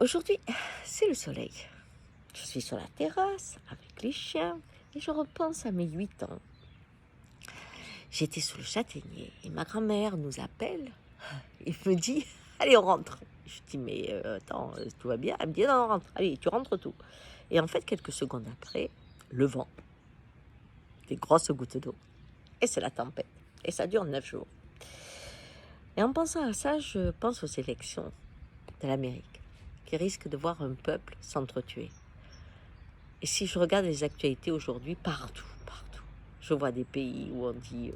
Aujourd'hui, c'est le soleil. Je suis sur la terrasse avec les chiens et je repense à mes 8 ans. J'étais sous le châtaignier et ma grand-mère nous appelle et me dit « Allez, on rentre !» Je dis « Mais attends, tout va bien ?» Elle me dit « Non, on rentre, allez, tu rentres tout !» Et en fait, quelques secondes après, le vent, des grosses gouttes d'eau, et c'est la tempête. Et ça dure 9 jours. Et en pensant à ça, je pense aux élections de l'Amérique, qui risquent de voir un peuple s'entretuer. Et si je regarde les actualités aujourd'hui, partout, je vois des pays où on dit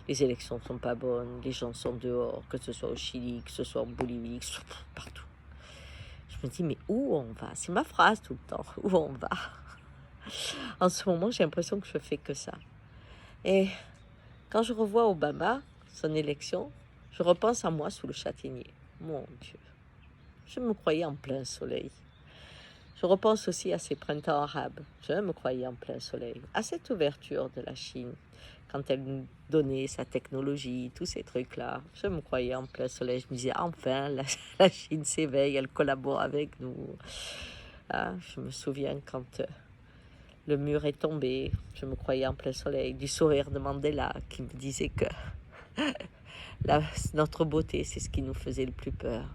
les élections ne sont pas bonnes, les gens sont dehors, que ce soit au Chili, que ce soit en Bolivie, que ce soit partout. Je me dis, mais où on va? C'est ma phrase tout le temps, où on va? En ce moment, j'ai l'impression que je fais que ça. Et quand je revois Obama, son élection, je repense à moi sous le châtaignier. Mon Dieu, je me croyais en plein soleil. Je repense aussi à ces printemps arabes. Je me croyais en plein soleil. À cette ouverture de la Chine, quand elle nous donnait sa technologie, tous ces trucs-là. Je me croyais en plein soleil. Je me disais, enfin, la Chine s'éveille, elle collabore avec nous. Ah, je me souviens quand le mur est tombé, je me croyais en plein soleil. Du sourire de Mandela qui me disait que notre beauté, c'est ce qui nous faisait le plus peur.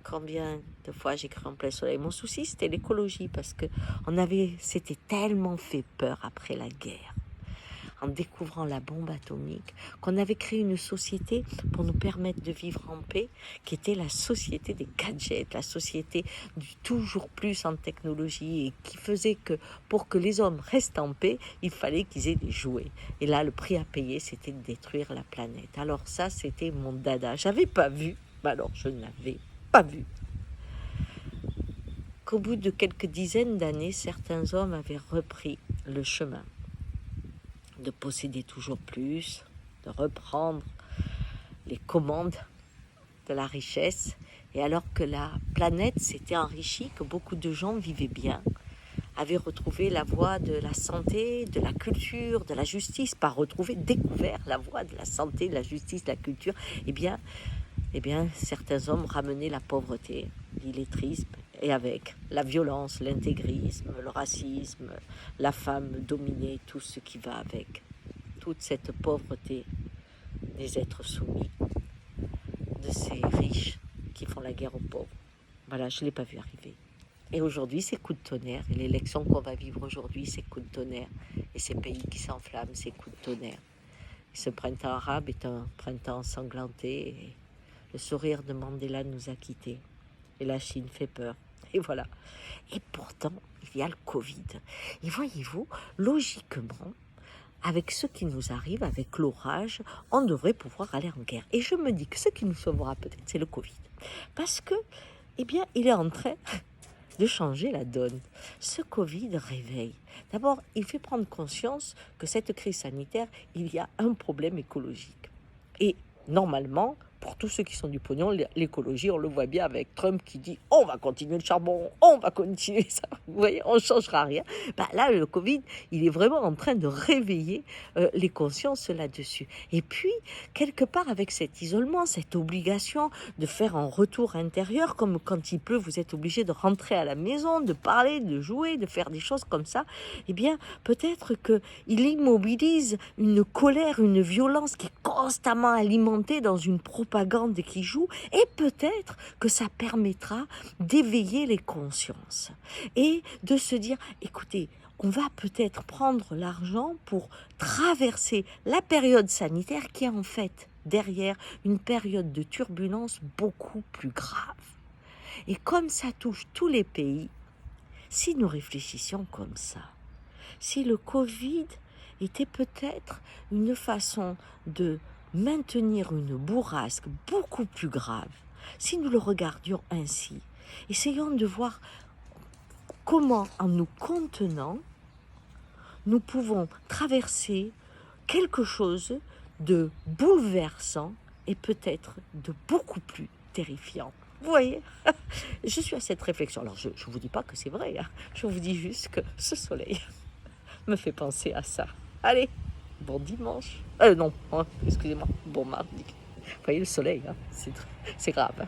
Combien de fois j'ai cru en plein soleil. Mon souci, c'était l'écologie, parce que s'était tellement fait peur après la guerre, en découvrant la bombe atomique, qu'on avait créé une société pour nous permettre de vivre en paix, qui était la société des gadgets, la société du toujours plus en technologie, et qui faisait que pour que les hommes restent en paix, il fallait qu'ils aient des jouets. Et là, le prix à payer, c'était de détruire la planète. Alors ça, c'était mon dada. J'avais pas vu, alors je n'avais pas vu qu'au bout de quelques dizaines d'années, certains hommes avaient repris le chemin de posséder toujours plus, de reprendre les commandes de la richesse, et alors que la planète s'était enrichie, que beaucoup de gens vivaient bien, avaient retrouvé la voie de la santé, de la culture, de la justice, pas retrouvé, découvert la voie de la santé, de la justice, de la culture, eh bien, certains hommes ramenaient la pauvreté, l'illettrisme, et avec la violence, l'intégrisme, le racisme, la femme dominée, tout ce qui va avec. Toute cette pauvreté des êtres soumis, de ces riches qui font la guerre aux pauvres. Voilà, je ne l'ai pas vu arriver. Et aujourd'hui, ces coups de tonnerre, et l'élection qu'on va vivre aujourd'hui, ces coups de tonnerre, et ces pays qui s'enflamment, ces coups de tonnerre. Et ce printemps arabe est un printemps sanglanté, et le sourire de Mandela nous a quittés. Et la Chine fait peur. Et voilà. Et pourtant, il y a le Covid. Et voyez-vous, logiquement, avec ce qui nous arrive, avec l'orage, on devrait pouvoir aller en guerre. Et je me dis que ce qui nous sauvera peut-être, c'est le Covid. Parce que, eh bien, il est en train de changer la donne. Ce Covid réveille. D'abord, il fait prendre conscience que cette crise sanitaire, il y a un problème écologique. Et normalement, pour tous ceux qui sont du pognon, l'écologie, on le voit bien avec Trump qui dit on va continuer le charbon, on va continuer ça, vous voyez, on ne changera rien. Ben là, le Covid, il est vraiment en train de réveiller les consciences là-dessus. Et puis, quelque part, avec cet isolement, cette obligation de faire un retour intérieur, comme quand il pleut, vous êtes obligé de rentrer à la maison, de parler, de jouer, de faire des choses comme ça, eh bien, peut-être qu'il immobilise une colère, une violence qui est constamment alimentée dans une propagande qui joue, et peut-être que ça permettra d'éveiller les consciences et de se dire, écoutez, on va peut-être prendre l'argent pour traverser la période sanitaire qui est en fait derrière une période de turbulence beaucoup plus grave. Et comme ça touche tous les pays, si nous réfléchissions comme ça, si le Covid était peut-être une façon de maintenir une bourrasque beaucoup plus grave, si nous le regardions ainsi, essayons de voir comment, en nous contenant, nous pouvons traverser quelque chose de bouleversant et peut-être de beaucoup plus terrifiant. Vous voyez, je suis à cette réflexion. Alors, je ne vous dis pas que c'est vrai, hein. Je vous dis juste que ce soleil me fait penser à ça. Allez, bon dimanche. Non, hein, excusez-moi, bon mardi. Vous voyez le soleil, hein, c'est grave. Hein.